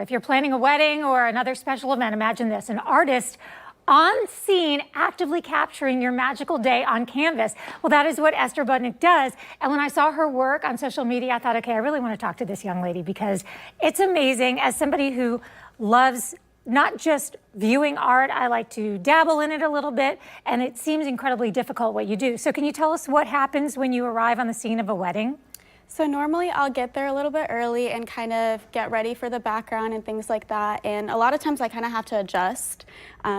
If you're planning a wedding or another special event, imagine this, an artist on scene actively capturing your magical day on canvas. Well, that is what Esther Budnick does. And when I saw her work on social media, I thought, okay, I really want to talk to this young lady because it's amazing. As somebody who loves not just viewing art, I like to dabble in it a little bit, and it seems incredibly difficult what you do. So can you tell us what happens when you arrive on the scene of a wedding? So normally I'll get there a little bit early and kind of get ready for the background and things like that. And a lot of times I kind of have to adjust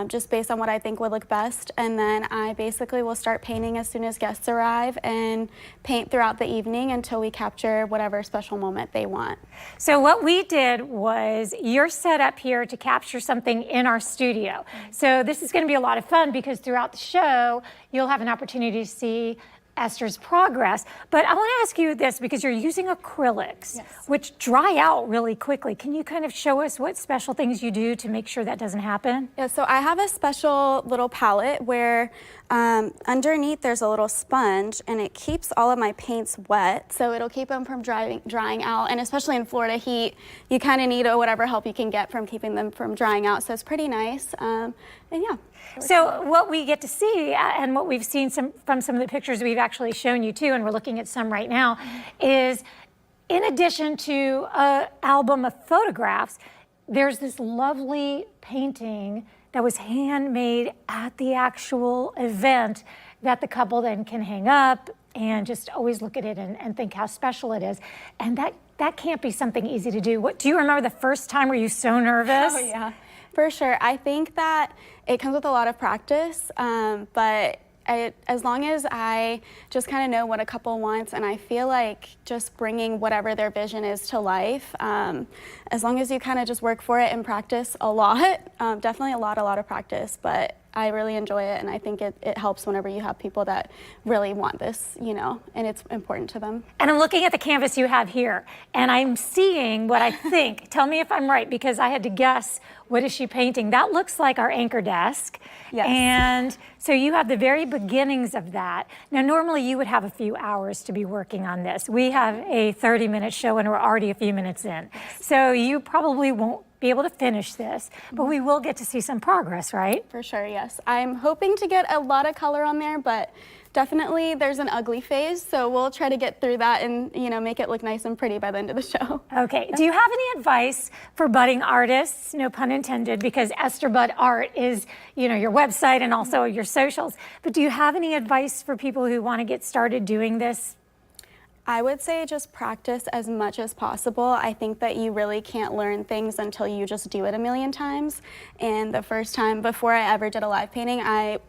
just based on what I think would look best. And then I basically will start painting as soon as guests arrive and paint throughout the evening until we capture whatever special moment they want. So what we did was you're set up here to capture something in our studio. So this is going to be a lot of fun because throughout the show, you'll have an opportunity to see Esther's progress. But I want to ask you this because you're using acrylics, yes, which dry out really quickly. Can you kind of show us what special things you do to make sure that doesn't happen? Yeah, so I have a special little palette where underneath there's a little sponge and it keeps all of my paints wet, so it'll keep them from drying out. And especially in Florida heat, you kind of need whatever help you can get from keeping them from drying out. So it's pretty nice. And yeah. So what we get to see and what we've seen from some of the pictures we've actually shown you too, and we're looking at some right now, is in addition to an album of photographs, there's this lovely painting that was handmade at the actual event that the couple then can hang up and just always look at it and think how special it is. And that can't be something easy to do. Do you remember the first time were you so nervous? Oh yeah, for sure. I think that it comes with a lot of practice, but as long as I just kind of know what a couple wants, and I feel like just bringing whatever their vision is to life, as long as you kind of just work for it and practice a lot, definitely a lot of practice, but I really enjoy it, and I think it helps whenever you have people that really want this, you know, and it's important to them. And I'm looking at the canvas you have here, and I'm seeing what I think. Tell me if I'm right, because I had to guess, what is she painting? That looks like our anchor desk. Yes. And so you have the very beginnings of that. Now, normally you would have a few hours to be working on this. We have a 30-minute show, and we're already a few minutes in. So you probably won't be able to finish this, but we will get to see some progress, right? For sure, yes. I'm hoping to get a lot of color on there, but definitely there's an ugly phase, so we'll try to get through that and, you know, make it look nice and pretty by the end of the show. Okay, do you have any advice for budding artists, no pun intended, because Esther Bud Art is, you know, your website and also your socials, but do you have any advice for people who want to get started doing this? I would say just practice as much as possible. I think that you really can't learn things until you just do it a million times. And the first time, before I ever did a live painting,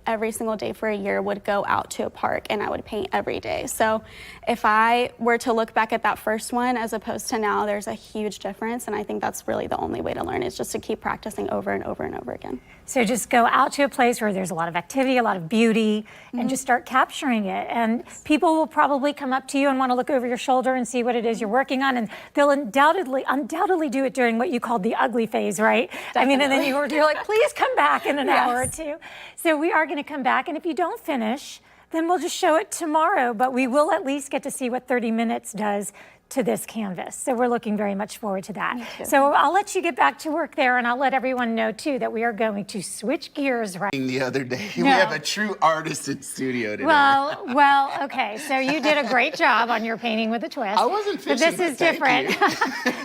every single day for a year would go out to a park and I would paint every day. So if I were to look back at that first one as opposed to now, there's a huge difference. And I think that's really the only way to learn, is just to keep practicing over and over and over again. So just go out to a place where there's a lot of activity, a lot of beauty, and just start capturing it. And people will probably come up to you and want to look over your shoulder and see what it is you're working on, and they'll undoubtedly do it during what you called the ugly phase, right? Definitely. I mean, and then you're like, please come back in an hour or two. So we are going to come back, and if you don't finish, then we'll just show it tomorrow, but we will at least get to see what 30 minutes does to this canvas. So we're looking very much forward to that. So I'll let you get back to work there, and I'll let everyone know too that we are going to switch gears right the other day. No. We have a true artist in studio today. Well, okay. So you did a great job on your painting with a twist. I wasn't fishing, but this is different.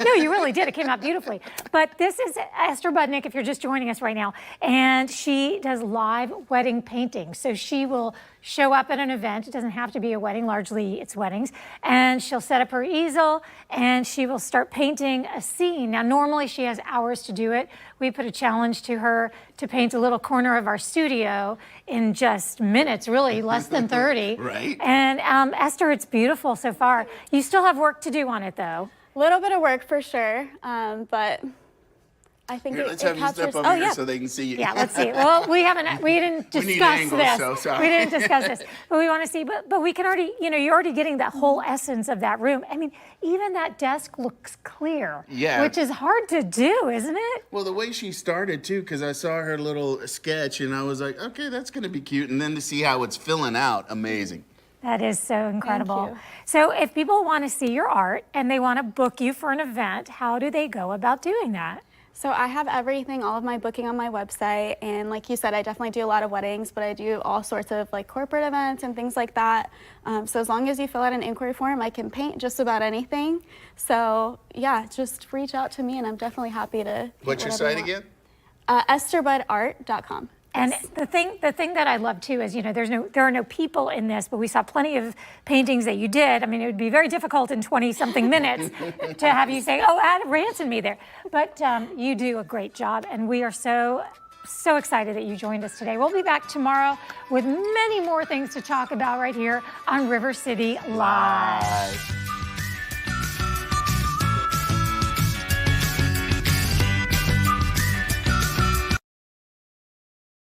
No, you really did. It came out beautifully. But this is Esther Budnick, if you're just joining us right now, and she does live wedding painting. So she will show up at an event. It doesn't have to be a wedding. Largely, it's weddings. And she'll set up her easel, and she will start painting a scene. Now, normally she has hours to do it. We put a challenge to her to paint a little corner of our studio in just minutes, really, less than 30. Right. And Esther, it's beautiful so far. You still have work to do on it, though. A little bit of work for sure, but I think let's have you step over here so they can see you. Yeah, let's see. Well, we didn't discuss this. So sorry. We didn't discuss this, but we want to see. But we can already, you know, you're already getting that whole essence of that room. I mean, even that desk looks clear. Yeah. Which is hard to do, isn't it? Well, the way she started too, because I saw her little sketch and I was like, okay, that's gonna be cute. And then to see how it's filling out, amazing. That is so incredible. Thank you. So if people want to see your art and they want to book you for an event, how do they go about doing that? So I have everything, all of my booking on my website, and like you said, I definitely do a lot of weddings, but I do all sorts of like corporate events and things like that. So as long as you fill out an inquiry form, I can paint just about anything. So yeah, just reach out to me, and I'm definitely happy to paint What's your whatever site you want. again? EstherBudArt.com. And the thing that I love too is, there are no people in this, but we saw plenty of paintings that you did. I mean, it would be very difficult in 20-something minutes to have you say, "Oh, add ransom me there," but you do a great job, and we are so excited that you joined us today. We'll be back tomorrow with many more things to talk about right here on River City Live.